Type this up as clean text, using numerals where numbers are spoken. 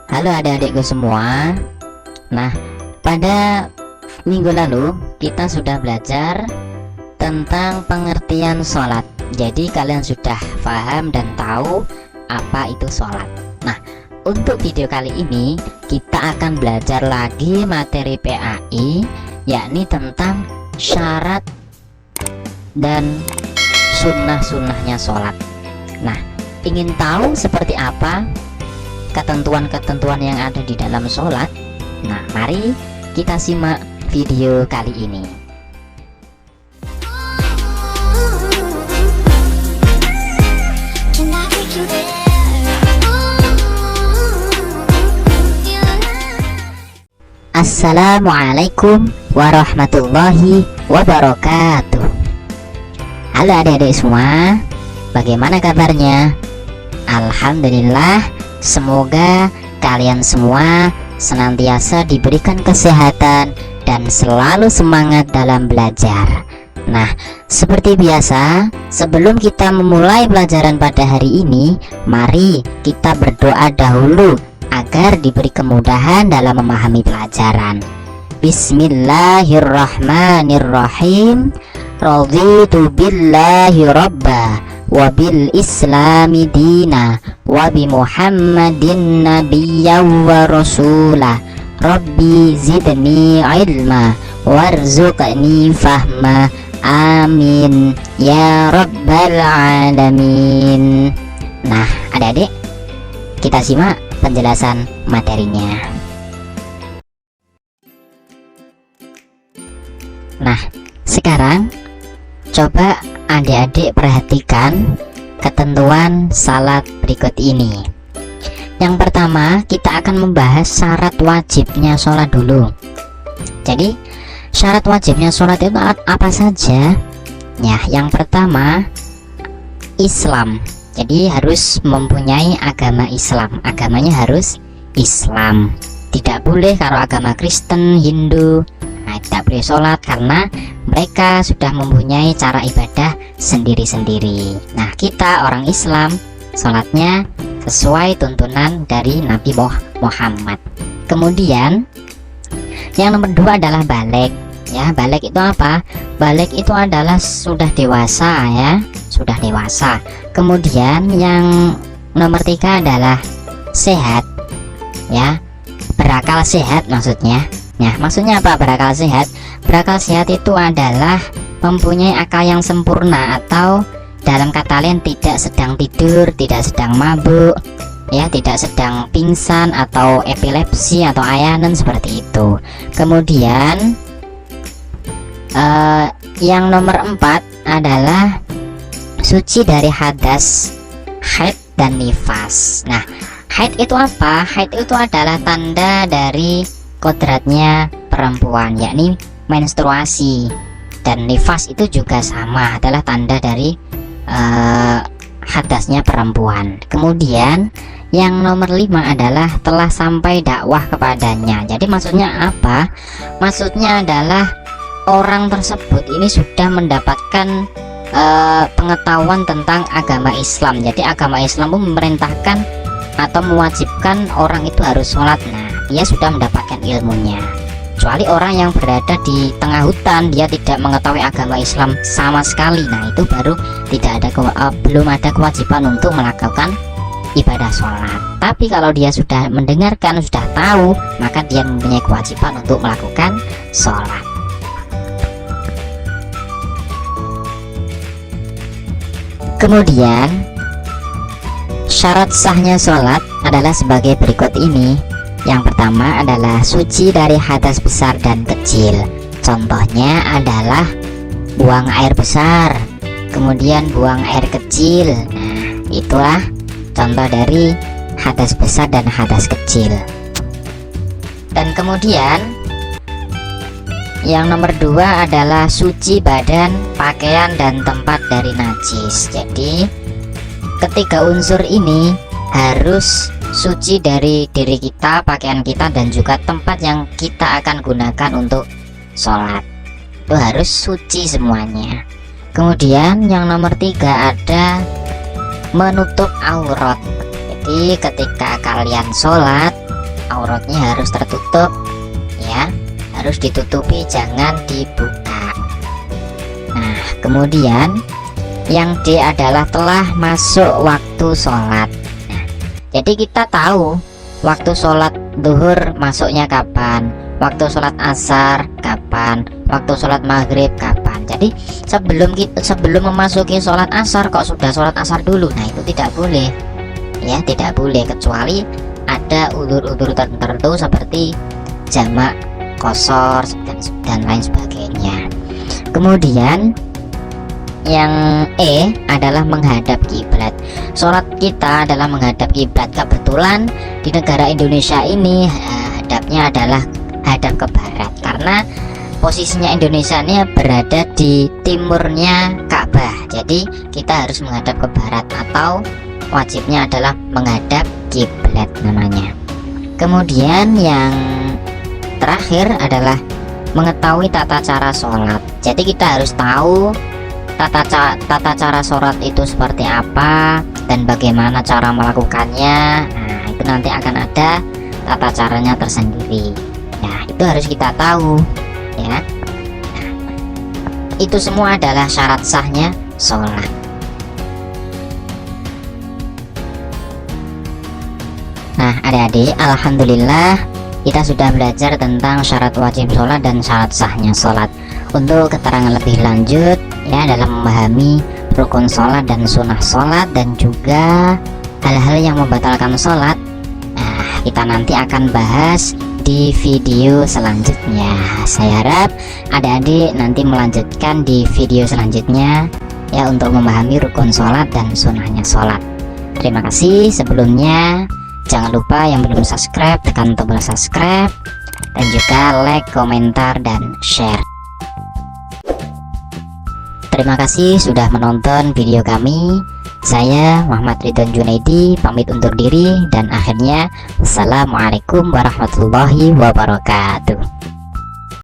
Halo adik-adikku semua. Nah, pada minggu lalu kita sudah belajar tentang pengertian sholat. Jadi kalian sudah paham dan tahu apa itu sholat. Nah, untuk video kali ini kita akan belajar lagi materi PAI, yakni tentang syarat dan sunnah-sunnahnya sholat. Nah, ingin tahu seperti apa ketentuan-ketentuan yang ada di dalam sholat? Nah, mari kita simak video kali ini. Assalamualaikum warahmatullahi wabarakatuh. Halo adik-adik semua, bagaimana kabarnya? Alhamdulillah. Semoga kalian semua senantiasa diberikan kesehatan dan selalu semangat dalam belajar. Nah, seperti biasa, sebelum kita memulai pelajaran pada hari ini, mari kita berdoa dahulu agar diberi kemudahan dalam memahami pelajaran. Bismillahirrahmanirrahim. Raditu billahi rabba wa bil islami dina wa bi muhammadin nabiyya wa rasula. Rabbi zidni ilma warzuqni fahma. Amin ya rabbal alamin. Nah, adik-adik, kita simak penjelasan materinya. Nah, sekarang coba adik-adik perhatikan ketentuan salat berikut ini. Yang pertama, kita akan membahas syarat wajibnya sholat dulu. Jadi, syarat wajibnya sholat itu apa saja? Ya, yang pertama, Islam. Jadi harus mempunyai agama Islam. Agamanya harus Islam. Tidak boleh kalau agama Kristen, Hindu, tidak boleh sholat karena mereka sudah mempunyai cara ibadah sendiri-sendiri. Nah, kita orang Islam sholatnya sesuai tuntunan dari Nabi Muhammad. Kemudian yang nomor 2 adalah balik. Ya, balik itu apa? Balik itu adalah sudah dewasa, ya, sudah dewasa. Kemudian yang nomor 3 adalah sehat, ya, berakal sehat maksudnya. Nah, maksudnya apa berakal sehat? Berakal sehat itu adalah mempunyai akal yang sempurna, atau dalam kata lain tidak sedang tidur, tidak sedang mabuk, ya, tidak sedang pingsan atau epilepsi atau ayanan seperti itu. Kemudian yang nomor 4 adalah suci dari hadas, haid dan nifas. Nah, haid itu apa? Haid itu adalah tanda dari kodratnya perempuan, yakni menstruasi. Dan nifas itu juga sama, adalah tanda dari hadasnya perempuan. Kemudian yang nomor 5 adalah telah sampai dakwah kepadanya. Jadi maksudnya apa? Maksudnya adalah orang tersebut ini sudah mendapatkan pengetahuan tentang agama Islam. Jadi agama Islam pun memerintahkan atau mewajibkan orang itu harus sholat. Nah, dia sudah mendapatkan ilmunya. Kecuali orang yang berada di tengah hutan, dia tidak mengetahui agama Islam sama sekali. Nah, itu baru belum ada kewajiban untuk melakukan ibadah sholat. Tapi kalau dia sudah mendengarkan, sudah tahu, maka dia mempunyai kewajiban untuk melakukan sholat. Kemudian syarat sahnya sholat adalah sebagai berikut ini. Yang pertama adalah suci dari hadas besar dan kecil. Contohnya adalah buang air besar, kemudian buang air kecil. Nah, itulah contoh dari hadas besar dan hadas kecil. Dan kemudian yang nomor 2 adalah suci badan, pakaian, dan tempat dari najis. Jadi ketiga unsur ini harus suci dari diri kita, pakaian kita, dan juga tempat yang kita akan gunakan untuk sholat. Itu harus suci semuanya. Kemudian yang nomor 3 ada menutup aurat. Jadi ketika kalian sholat, auratnya harus tertutup ya, harus ditutupi, jangan dibuka. Nah kemudian yang D adalah telah masuk waktu sholat. Nah, jadi kita tahu waktu sholat duhur masuknya kapan, waktu sholat asar kapan, waktu sholat maghrib kapan. Jadi sebelum memasuki sholat asar kok sudah sholat asar dulu, nah itu tidak boleh ya, tidak boleh, kecuali ada udzur-udzur tertentu seperti jamak qashar dan lain sebagainya. Kemudian yang E adalah menghadap kiblat. Sholat kita adalah menghadap kiblat. Kebetulan di negara Indonesia ini hadapnya adalah hadap ke barat, karena posisinya Indonesia ini berada di timurnya Ka'bah. Jadi kita harus menghadap ke barat, atau wajibnya adalah menghadap kiblat namanya. Kemudian yang terakhir adalah mengetahui tata cara sholat. Jadi kita harus tahu tata cara sholat itu seperti apa dan bagaimana cara melakukannya. Nah itu nanti akan ada tata caranya tersendiri. Nah itu harus kita tahu ya. Nah, itu semua adalah syarat sahnya sholat. Nah adik-adik, alhamdulillah kita sudah belajar tentang syarat wajib sholat dan syarat sahnya sholat. Untuk keterangan lebih lanjut ya dalam memahami rukun sholat dan sunnah sholat, dan juga hal-hal yang membatalkan sholat, nah kita nanti akan bahas di video selanjutnya. Saya harap adik-adik nanti melanjutkan di video selanjutnya ya, untuk memahami rukun sholat dan sunnahnya sholat. Terima kasih sebelumnya. Jangan lupa yang belum subscribe tekan tombol subscribe, dan juga like, komentar, dan share. Terima kasih sudah menonton video kami. Saya Muhammad Ridwan Junaidi pamit undur diri, dan akhirnya assalamualaikum warahmatullahi wabarakatuh.